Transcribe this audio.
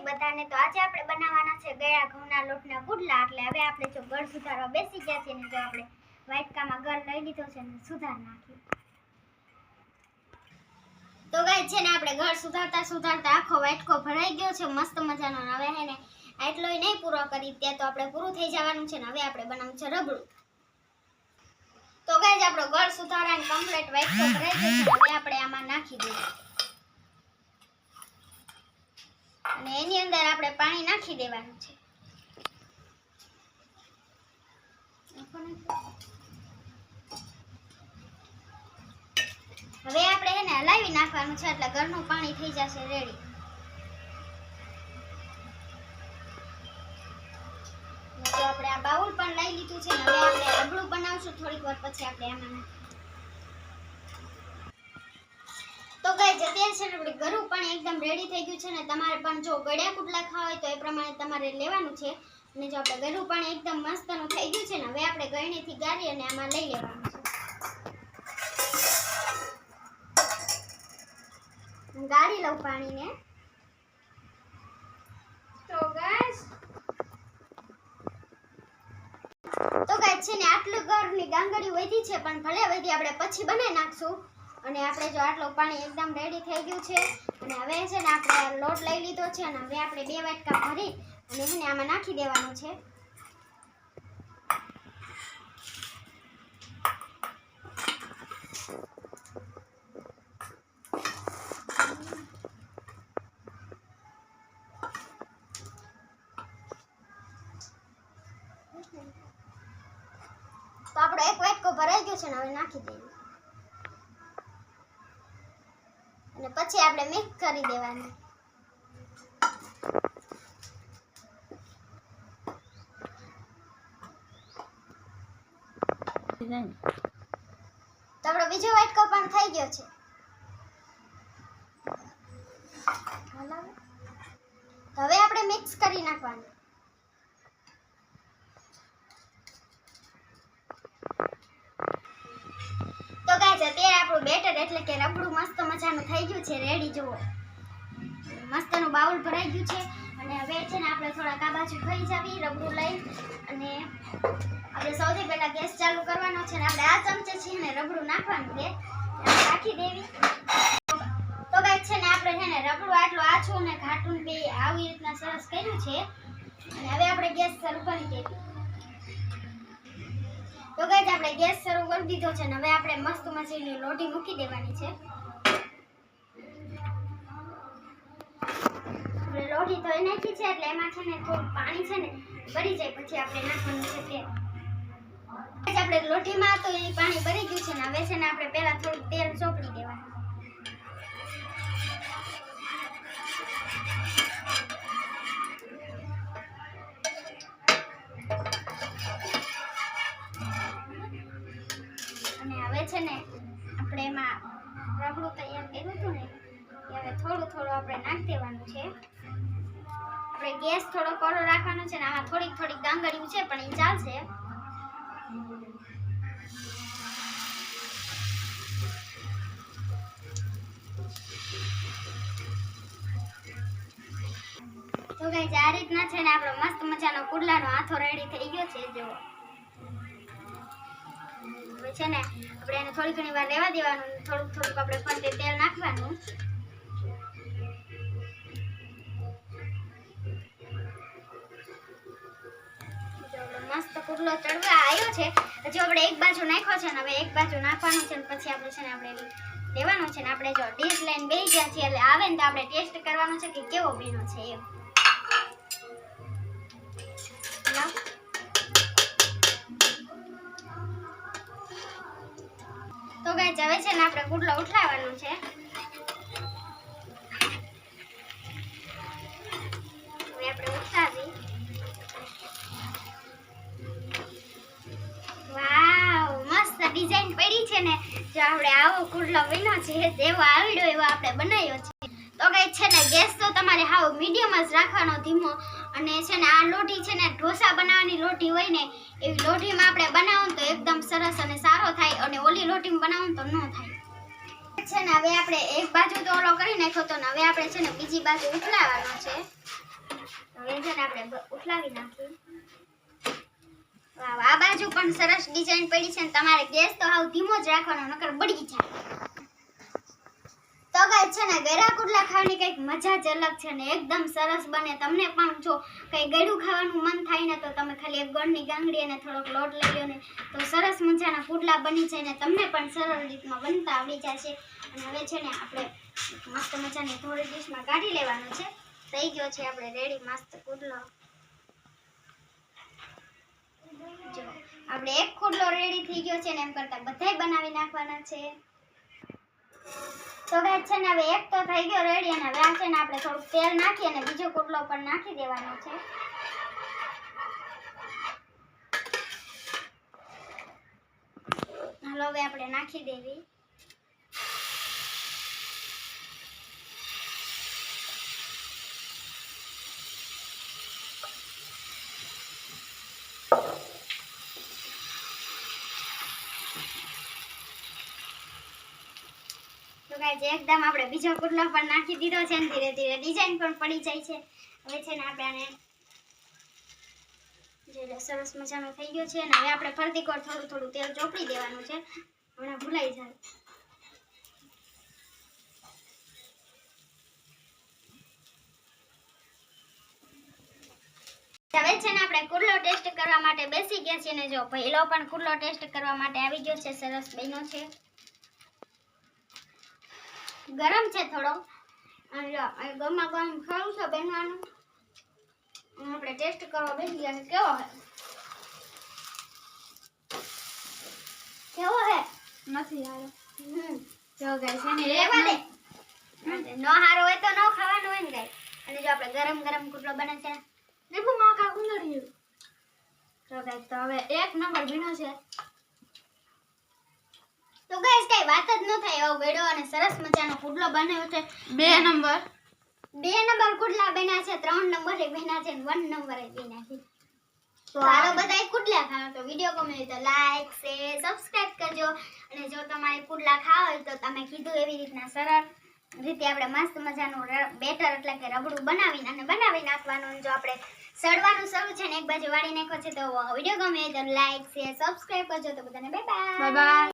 બધાને તો આજે આપણે બનાવવાના છે ગળ્યા ઘઉંના લોટના પુડલા એટલે હવે આપણે જો ગળ સુધારવા બેસી ગયા છે ને તો આપણે વાટકામાં ગળ લઈ લીધો છે ને સુધાર નાખી તો ગાઈસ છે ને આપણે ગળ સુધારતા સુધારતા આખો વાટકો ભરાઈ ગયો છે મસ્ત મજાનો હવે હે ને આટલોય નહીં પૂરો કરી ત્યાં તો આપણે પૂરું થઈ જવાનું છે ને હવે આપણે બનાવવું છે રબડું તો ગાઈસ આપણો ગળ સુધારાને કમ્પ્લીટ વાટકો ભરાઈ ગયો છે હવે આપણે આમાં નાખી દઈએ અને એની અંદર આપણે પાણી નાખી દેવાનું છે હવે આપણે એને હલાવી નાખવાનું છે એટલે ઘરનું પાણી થઈ જશે રેડી તો આપણે આ બાઉલ પણ લઈ લીધું છે ને હવે આપણે રબડું બનાવશું થોડીક વાર પછી આપણે આમાં તો ગાઈસ અત્યારે છે આપણે ઘરું પણ એકદમ રેડી થઈ ગયું છે ને તમારે પણ જો ગળ્યા પુડલા ખાવા હોય તો એ પ્રમાણે તમારે લેવાનું છે અને જો આપણે ઘરું પણ એકદમ મસ્તનું થઈ ગયું છે ને હવે આપણે ગળણીથી ગાળી અને આમાં લઈ લેવાનું છે ગાળી લઉં પાણીને તો ગાઈસ છે ને આટલું ગળની ગાંગડી વધી છે પણ ભલે વધી આપણે પછી બનાવી નાખશું અને આપણે જો આટલું પાણી એકદમ રેડી થઈ ગયું છે અને હવે છે ને આપણે લોટ લઈ લીધો છે અને હવે આપણે 2 વાટકા ભરી અને એને આમાં નાખી દેવાનું છે તો આપણો એક વાટકો ભરાઈ ગયો છે ને હવે નાખી દઈએ અને પછી આપણે મિક્સ કરી દેવાનું તો આપણો બીજો વાટકો પણ થઈ ગયો છે તો હવે આપણે મિક્સ કરી નાખવાનું તો ગાઈસ અત્યારે આપણું બેટર એટલે કે રબડું મસ્ત મજાનું થઈ ગયું છે રેડી જુઓ મસ્તનું બાઉલ ભરાઈ ગયું છે અને હવે છે ને આપણે થોડા આ બાજુ ખાઈ જાવી રબડું લઈ અને આપણે સૌથી પહેલા ગેસ ચાલુ કરવાનો છે ને આપણે આ ચમચે છે ને રબડું નાખવાનું છે નાખી દેવી તો ગાઈસ છે ને આપણે છે ને રબડું આટલું આછું ને ઘાટું બે આવી રીતના સરસ કર્યું છે અને હવે આપણે ગેસ શરૂ કરી દેવી તો ગાઈસ આપણે ગેસ શરૂ કરી દીધો છે ને હવે આપણે મસ્ત મજાની લોટી મૂકી દેવાની છે આપણે લોટી ધોઈ નાખી છે એટલે એમાં છે ને થોડું પાણી છે ને ભરી જાય પછી આપણે નાખવાનું છે તેલ આપણે લોટીમાં તો એ પાણી ભરી ગયું છે ને હવે છે ને આપણે પહેલા થોડું તેલ ચોપડી દેવાનું અને હવે છે ને આપણે એમાં રબડું તૈયાર કર્યું હતું ને હવે થોડું થોડું આપણે નાખી દેવાનું છે આપણે ગેસ થોડો કોરો રાખવાનો છે ને આમાં થોડીક થોડીક ગાંગડીયું છે પણ એ ચાલશે તો ગાઈસ આ રીતના છે ને આપણો મસ્ત મજાનો પુડલાનો આથો રેડી થઈ ગયો છે જો છે ને આપણે એને થોડી ઘણી વાર રહેવા દેવાનું થોડુંક થોડુંક આપણે ફરતે તેલ નાખવાનું મસ્ત પુડલો ચડવા આવ્યો છે હજી આપણે એક બાજુ નાખ્યો છે ને હવે એક બાજુ નાખવાનું છે ને પછી આપણે છે ને આપણે લેવાનું છે ને આપણે જો ડીશ લઈને બેસી ગયા છીએ એટલે આવે ને તો આપણે ટેસ્ટ કરવાનું છે કે કેવો બન્યો છે એમ તો ગાઈસ હવે છે ને આપણે પુડલો ઉઠાવવાનો છે હવે આપણે ઉઠાવી વાવ મસ્ત ડિઝાઇન પડી છે ને જો આપણે આવો પુડલો બન્યો છે જેવો આવડ્યો એવો આપણે બનાવ્યો છે તો ગાઈસ છે ને ગેસ તો તમારે હાવ મીડિયમ જ રાખવાનો ધીમો અને છે ને આ લોટી છે ને ઢોસા બનાવવાની લોટી હોય ને એવી લોટીમાં આપણે બનાવો તો એકદમ સરસ અને સારો થાય અને ઓલી લોટીમાં બનાવો તો ન થાય છે ને હવે આપણે એક બાજુ તો ઓલો કરી નાખ્યો તો ને હવે આપણે છે ને બીજી બાજુ ઉથલાવવાનો છે ગોઠલાવી નાખીએ. વાહ, આ બાજુ પણ સરસ ડિઝાઇન પડી છે ને તમારે ગેસ તો હાવ ધીમો જ રાખવાનો નકર બળી જાય. તો ગાઈસ છે ને ગળા કુડલા ખાવાની કંઈક મજા જ અલગ છે ને એકદમ સરસ બને. તમને પણ જો કંઈ ગળ્યું ખાવાનું મન થાય ને તો તમે ખાલી એક ગોળની ગાંગડી અને થોડોક લોટ લઈ લો ને તો સરસ મજાના કુડલા બની જાય ને તમને પણ સરળ રીતમાં બનતા આવડી જશે. અને હવે છે ને આપણે મસ્ત મજાની થોડી ડીશમાં કાઢી લેવાનું છે. થઈ ગયો છે આપણે રેડી મસ્ત કુડલો. જો આપણે એક કુડલો રેડી થઈ ગયો છે ને એમ કરતા બધાય બનાવી નાખવાના છે. તો ગાઈસ છે ને હવે એક તો થઈ ગયો રેડી અને હવે આ છે ને આપણે થોડું તેલ નાખી અને બીજો કુડલો પણ નાખી દેવાનો છે. હાલો હવે આપણે નાખી દેવી. તો ગાઈસ એકદમ આપણે બીજો કુડલો પણ નાખી દીધો છે અને ધીરે ધીરે ડિઝાઇન પણ પડી જાય છે. હવે છે ને આપણે આને જે સરસ મજાનો થઈ ગયો છે અને હવે આપણે ફરતી કોર થોડું થોડું તેલ ચોપડી દેવાનું છે. હમણાં ભૂલાઈ જાય. હવે છે ને આપણે કુડલો ટેસ્ટ કરવા માટે બેસી ગયા છીએ ને જો પહેલો પણ કુડલો ટેસ્ટ કરવા માટે આવી ગયો છે. સરસ બન્યો છે. ગરમ છે થોડો અને ગરમા ગરમ ખાવું છે બનવાનું. આપણે ટેસ્ટ કરવા બેસી ગયા છે. કેવો હે નથી હારો. જો ગાઈસ એને રેવા દે. નો હારો હોય તો નો ખાવાનું હોય ને ગાઈસ. અને જો આપણે ગરમ ગરમ કુડલો બને છે. લીંબુ માખા ઉંદરિયું. તો ગાઈસ તો હવે એક નંબર બીનો છે. તો ગાઈસ કઈ વાત જ ન થાય એવો ગળ્યો અને સરસ મજાનો કુડલો બન્યો છે. 2 નંબર કુડલા બન્યા છે. 3 નંબર બન્યા છે અને 1 નંબર બન્યા છે. તો હાલો બધાય કુડલા ખાઓ. તો વિડિયો ગમે તો લાઈક શેર સબસ્ક્રાઇબ કરજો. અને જો તમારે કુડલા ખાવા હોય તો તમે કીધું એવી રીતના સરળ રીતે આપણે મસ્ત મજાનું બેટર એટલે કે રબડું બનાવી નાખવાનું. જો આપણે સડવાનું શરૂ છે ને એક બાજુ વાળી નાખો છે તો વિડિયો ગમે તો લાઈક શેર સબસ્ક્રાઇબ કરજો. તો બધાને બાય બાય. Bye bye.